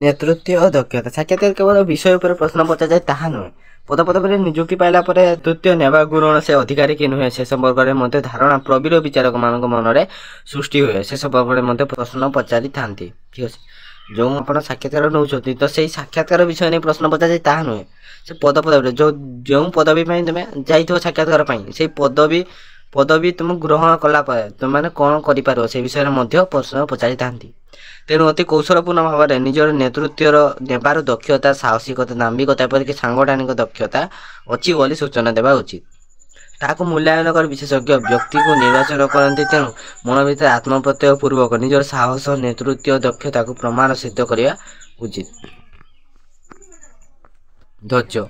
नेतृत्व और दक्षता साक्षात्कार केवल विषय पर प्रश्न पचाए ताहा नुहे पद पदवी नियुक्ति पाइला नेतृत्व नेवा गुण से अधिकारी कि नुहे से संपर्क में धारणा प्रवीण विचारक मान मन में सृष्टि हुए से संपर्क में प्रश्न पचारि था। ठीक अच्छे जो आप साक्षात्कार नौ तो से साक्षात्कार विषय नहीं प्रश्न पचाए ताहा नुहे से पद पदवी जो पदवी तुम्हें जाइ साक्षात्कार से पदवी पदवी तुम ग्रहण कलापर तुम मैंने कौन कर से विषय में प्रश्न पचारि था। तेणु अति कौशलपूर्ण भाव में निजर नेतृत्व नेबार दक्षता साहसिकता दाम्भिकता एपरिक सांगठनिक दक्षता अच्छी बोली सूचना देवा उचित ताकू मूल्यांकन कर विशेषज्ञ व्यक्ति को निर्वाचन करते। तेणु मन भर आत्मप्रत्यय पूर्वक निजर साहस नेतृत्व दक्षता को प्रमाण सिद्ध करने उचित। धैर्य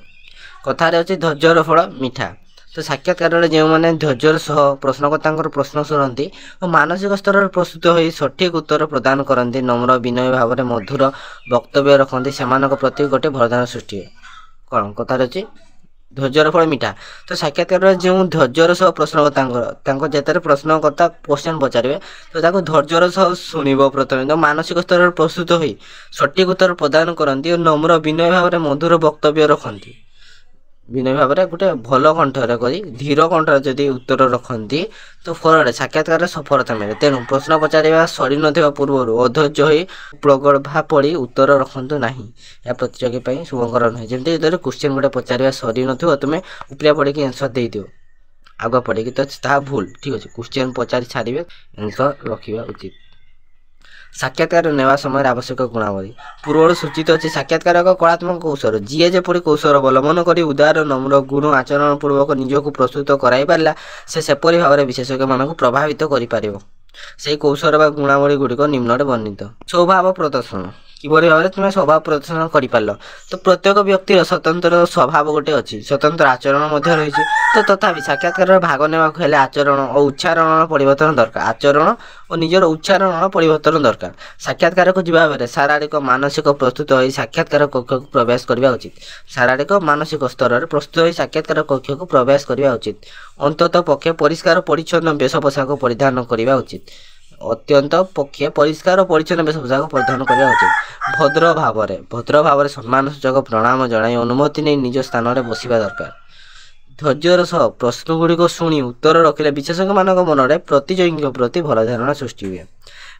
कथार अच्छे धैर्यर फल मीठा तो साक्षात्कार जो मैंने धैर्यर सह प्रश्नकर्ता प्रश्न शुणती और मानसिक स्तर प्रस्तुत हो सठिक उत्तर प्रदान करती नम्र विनय भाव में मधुर वक्तव्य रखती से प्रति गोटे वरदान सृष्टि कौन कथार अच्छे धैर्यर फल मीठा तो साक्षात्कार जो धैर्यर सह प्रश्नकर्ता जिते प्रश्नकर्ता क्वेश्चन पचारे तो धैर्यर सह शुणव प्रथम तो मानसिक स्तर प्रस्तुत हो सठिक उत्तर प्रदान करती और नम्र विनय भाव में मधुर वक्तव्य रखती विनय भाव में गोटे भल कंठर कर धीर कंठर जदि उत्तर रखती तो फल साक्षात्कार सफलता मिले। तेणु प्रश्न पचार सरी न पूर्व अधैर्य हो प्रगल्भा पड़ी उत्तर रखु ना या प्रतियोगी शुभकर नुहे जमी क्वेश्चन गोटे पचार सरी न तुम्हें उपरिया पड़ी आंसर दे दियो आग पड़ी तो भूल। ठीक अच्छे क्वेश्चन पचारि छाड़े आंसर रखा उचित। साक्षात्कार नेवा समय आवश्यक गुणावली पूर्व सूचित अच्छे साक्षात्कार एक कलात्मक कौशल जी जपरी कौशल अवलम्बन कर उदार नम्र गुण आचरण पूर्वक निजक प्रस्तुत कराई पारा सेपरी भाव में विशेषज्ञ मानक प्रभावित कर कौशल व गुणावली गुड़िक निम्न वर्णित। स्वभाव प्रदर्शन किभली भाव में तुम्हें स्वभाव प्रदर्शन कर पार तो प्रत्येक व्यक्तिर स्वतंत्र स्वभाव गोटे अच्छी स्वतंत्र आचरण रही तो तथापि साक्षात्कार भाग ने आचरण और उच्चारण परिवर्तन दरकार आचरण और निजर उच्चारण परिवर्तन दरकार। साक्षात्कार को जीवा बेले शारीरिक मानसिक प्रस्तुत हो साक्षात्कार कक्ष को प्रवेश करने उचित शारीरिक मानसिक स्तर प्रस्तुत हो साक्षात्कार कक्ष को प्रवेश करने उचित। अंतत पक्षे परिष्कार परिच्छन्न वेश पोशाक परिधान करने उचित अत्यंत पक्षे परिष्कार परिच्छन्न वेश पोशाक परिधान करने उचित। भद्र भाव में सम्मान सूचक प्रणाम जनाई अनुमति नहीं निज स्थान में बसवा दरकार। धैर्यर सह प्रश्न गुड़िक शुणी उत्तर रखिले विशेषज्ञ मान मन में प्रतियोगी प्रति भल धारणा सृष्टि हुए।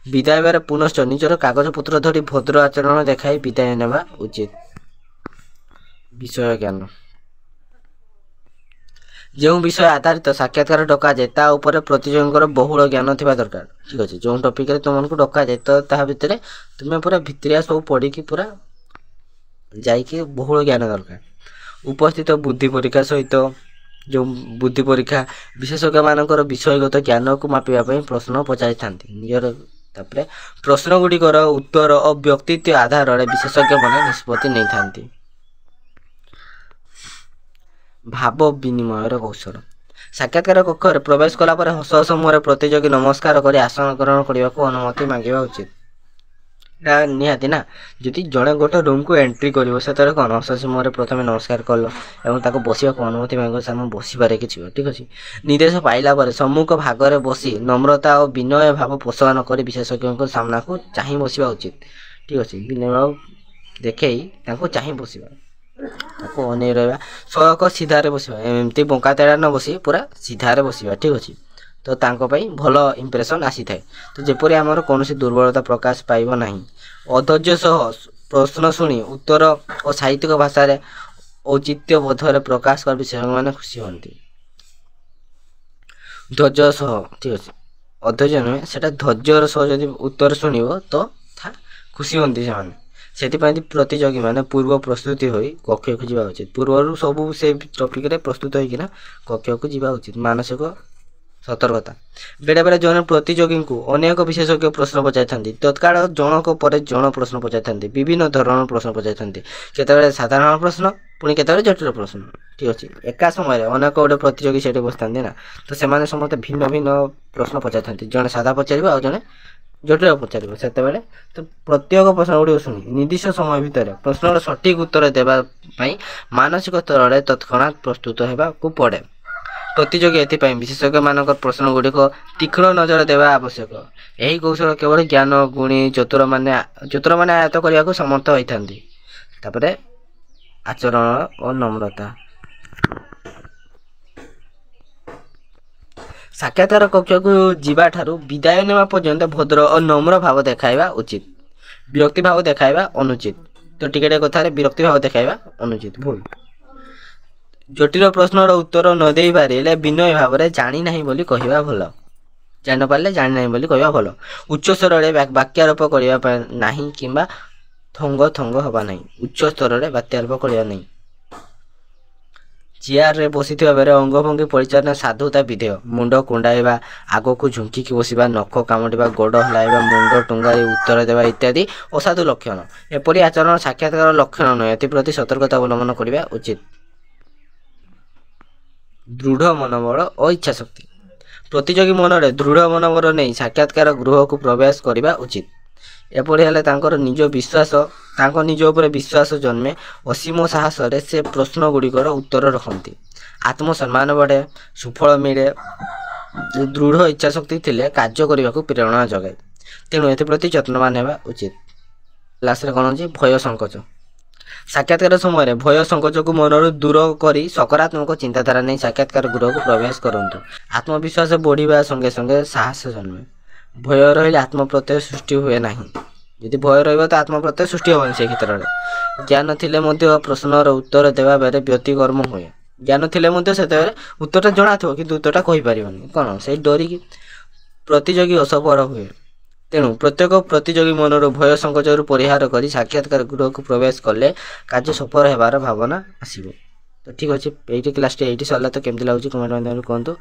विदाय बारे पुनश्च निजर कागजपत्र धरी भद्र आचरण देखाई विदाय नेवा उचित। विषय ज्ञान जो विषय आधारित साक्षात्कार डका जाए ता उपरे प्रतियोगी बहुल ज्ञान थिबा दरकार। ठीक अच्छे जो टॉपिक तुमको डका जाए तो ता भितर तुम्हें पूरा भितरिया सब पढ़ी पूरा जाइए बहुल ज्ञान दरकार। उपस्थित बुद्धि परीक्षा सहित जो बुद्धि परीक्षा विशेषज्ञ मानकर विषयगत ज्ञान को मापिबा प्रश्न पचारि थांती निजर तापरे प्रश्न गुड़िकर उत्तर और व्यक्तित्व आधार विशेषज्ञ माने निष्पत्ति नहीं थांती। भाव विनिमय कौशल साक्षात्कार कक्ष प्रवेश कला हस हस मुहर प्रतियोगी नमस्कार कर आसन ग्रहण करने को अनुमति मांगा उचित निहाती ना जदि जड़े गोटे रूम को एंट्री कर से कौन हस हस मुहर प्रथम नमस्कार कल और बसवा को अनुमति मांग सामने बसवे कि ठीक अच्छे निर्देश पाइला सम्मुख भाग में बसी नम्रता और विनय भाव पोषण कर विशेषज्ञ सामना को चाह बसवा उचित। ठीक अच्छे विनय भाव देखे चाह बसवा अने रहा सड़क सीधार बसवा एमती बंका तेड़ा न बसी पूरा सीधार बसवा। ठीक अच्छे तो भल इंप्रेशन आसी थाए तो जेपरी आमर कौन दुर्बलता प्रकाश पाइब ना अधैर्य सह प्रश्न शुणी उत्तर और साहित्यिक भाषा औचित्य बोधर प्रकाश कर विषय मैंने खुशी हमें। धैर्य सह ठीक अच्छे अधैर्य नुहे से धैर्यर सह जब उत्तर शुणव तो खुशी हमें से प्रतियोगी मैंने पूर्व प्रस्तुति हो कक्ष को जावा उचित पूर्व सब से टॉपिक प्रस्तुत होना कक्ष को जावा उचित। मानसिक सतर्कता बेले बेले जन प्रतियोगी को अनेक विशेषज्ञ प्रश्न पचारि तत्काल जनक पर जन प्रश्न पचारि विभिन्न धरण प्रश्न पचारि केतबेले साधारण प्रश्न पुणी केतबेले जटिल प्रश्न। ठीक अच्छे एका समय अनेक गोटे प्रतियोगी से बसता ना तो से समस्त भिन्न भिन्न प्रश्न पचारि जड़े साधा पचार और जड़े जटिल पचार से तो प्रत्येक प्रश्न गुड़िक शुणी निर्दिष्ट समय भितर प्रश्न सठिक उत्तर देवाई मानसिक स्तर में तत्क्षणात प्रस्तुत होगा पड़े। ପ୍ରତିଯୋଗୀ ଏଥିପାଇଁ ବିଶେଷଜ୍ଞମାନଙ୍କ ପ୍ରଶ୍ନଗୁଡ଼ିକ ତୀକ୍ଷ୍ଣ ନଜର ଦେବା ଆବଶ୍ୟକ। ଏହି କୌଶଳ କେବଳ ଜ୍ଞାନ ଗୁଣୀ ଚତୁରମାନେ ଆୟତ୍ତ କରିବାକୁ ସମର୍ଥ ହୋଇଥାନ୍ତି। ତାପରେ ଆଚରଣ ଓ ନମ୍ରତା। ସାକ୍ଷାତକାର କକ୍ଷକୁ ଯିବା ଠାରୁ ବିଦାୟ ନେବା ପର୍ଯ୍ୟନ୍ତ ଭଦ୍ର ଓ ନମ୍ର ଭାବ ଦେଖାଇବା ଉଚିତ। ବିରକ୍ତି ଭାବ ଦେଖାଇବା ଅନୁଚିତ। ତ ଟିକେ କଥାରେ ବିରକ୍ତି ଭାବ ଦେଖାଇବା ଅନୁଚିତ, ଭୁଲ। ଜଟିଳ ପ୍ରଶ୍ନର ଉତ୍ତର ନ ଦେଇ ପାରିଲେ ବିନୟ ଭାବରେ ଜାଣି ନାହିଁ ବୋଲି କହିବା ଭଲ। ଜାଣି ନ ପାରିଲେ ଜାଣି ନାହିଁ ବୋଲି କହିବା ଭଲ। ଉଚ୍ଚ ସ୍ତରରେ ବାକ୍ୟାରୋପ କରିବା ପାଇଁ ନାହିଁ କିମ୍ବା ଥଙ୍ଗ ହେବା ନାହିଁ। ଉଚ୍ଚ ସ୍ତରରେ ବାକ୍ୟାରୋପ କରିବା ନାହିଁ। ଚେୟାରରେ ବସିଥିବା ବେଳେ ଅଙ୍ଗଭଙ୍ଗୀ ପରିଚାଳନା ସାଧୁତା ବିଧେୟ। ମୁଣ୍ଡ କୁଣ୍ଡାଇବା, ଆଗକୁ ଝୁଙ୍କିକି ବସିବା, ନଖ କାମୁଡ଼ିବା, ଗୋଡ଼ ହଲାଇବା, ମୁଣ୍ଡ ଟୁଙ୍ଗାରି ଉତ୍ତର ଦେବା ଇତ୍ୟାଦି ଅସାଧୁ ଲକ୍ଷଣ। ଏପରି ଆଚରଣ ସାକ୍ଷାତକାର ଲକ୍ଷଣ ନୁହେଁ। ଏଥିପ୍ରତି ସତର୍କତା ଅବଲମ୍ବନ କରିବା ଉଚିତ। ଦୃଢ଼ ମନୋବଳ ଓ ଇଚ୍ଛାଶକ୍ତି। ପ୍ରତିଯୋଗୀ ମନରେ ଦୃଢ଼ ମନୋବଳ ନେଇ ସାକ୍ଷାତକାର ଗୃହକୁ ପ୍ରବେଶ କରିବା ଉଚିତ। ଏପରି ହେଲେ ତାଙ୍କ ନିଜ ଉପରେ ବିଶ୍ୱାସ ଜନ୍ମେ। ଅସୀମ ସାହସରେ ସେ ପ୍ରଶ୍ନ ଗୁଡ଼ିକର ଉତ୍ତର ରଖନ୍ତି। ଆତ୍ମସମ୍ମାନ ବଢ଼େ, ସୁଫଳ ମିଳେ। ଦୃଢ଼ ଇଚ୍ଛାଶକ୍ତି ଥିଲେ କାର୍ଯ୍ୟ କରିବାକୁ ପ୍ରେରଣା ଯୋଗାଏ। ତେଣୁ ଏଥିପ୍ରତି ଯତ୍ନବାନ ହେବା ଉଚିତ। ଲାଷ୍ଟରେ କ'ଣ ହେଉଛି? ଭୟ ସଂକୋଚ। ସାକ୍ଷାତକାର ସମୟରେ ଭୟ ସଂକୋଚକୁ ମନରୁ ଦୂର କରି ସକାରାତ୍ମକ ଚିନ୍ତାଧାରା ନେଇ ସାକ୍ଷାତକାର ଗୃହକୁ ପ୍ରବେଶ କରନ୍ତୁ। ଆତ୍ମବିଶ୍ୱାସ ବଢ଼ିବା ସଙ୍ଗେ ସଙ୍ଗେ ସାହସ ଜନ୍ମେ। ଭୟ ରହିଲେ ଆତ୍ମପ୍ରତ୍ୟୟ ସୃଷ୍ଟି ହୁଏ ନାହିଁ। ଯଦି ଭୟ ରହିବ ତ ଆତ୍ମପ୍ରତ୍ୟୟ ସୃଷ୍ଟି ହେବନି ସେ କ୍ଷେତ୍ରରେ। ଜ୍ଞାନ ଥିଲେ ମଧ୍ୟ ପ୍ରଶ୍ନର ଉତ୍ତର ଦେବା ବେଳେ ବ୍ୟତିକର୍ମ ହୁଏ। ଜ୍ଞାନ ଥିଲେ ମଧ୍ୟ ସେତେବେଳେ ଉତ୍ତରଟା ଜଣାଥିବ କିନ୍ତୁ ଉତ୍ତରଟା କହିପାରିବନି। କ'ଣ? ସେଇ ଡରିକି ପ୍ରତିଯୋଗୀ ଅସଫଳ ହୁଏ। ତେଣୁ ପ୍ରତ୍ୟେକ ପ୍ରତିଯୋଗୀ ମନରୁ ଭୟ ସଂକୋଚରୁ ପରିହାର କରି ସାକ୍ଷାତକାର ଗୃହକୁ ପ୍ରବେଶ କଲେ କାର୍ଯ୍ୟ ସଫଳ ହେବାର ଭାବନା ଆସିବ। ତ ଠିକ୍ ଅଛି, ଏଇଠି କ୍ଲାସ୍ଟି ଏଇଠି ସରିଲା। ତ କେମିତି ଲାଗୁଛି କମେଣ୍ଟ ମାଧ୍ୟମରେ କୁହନ୍ତୁ।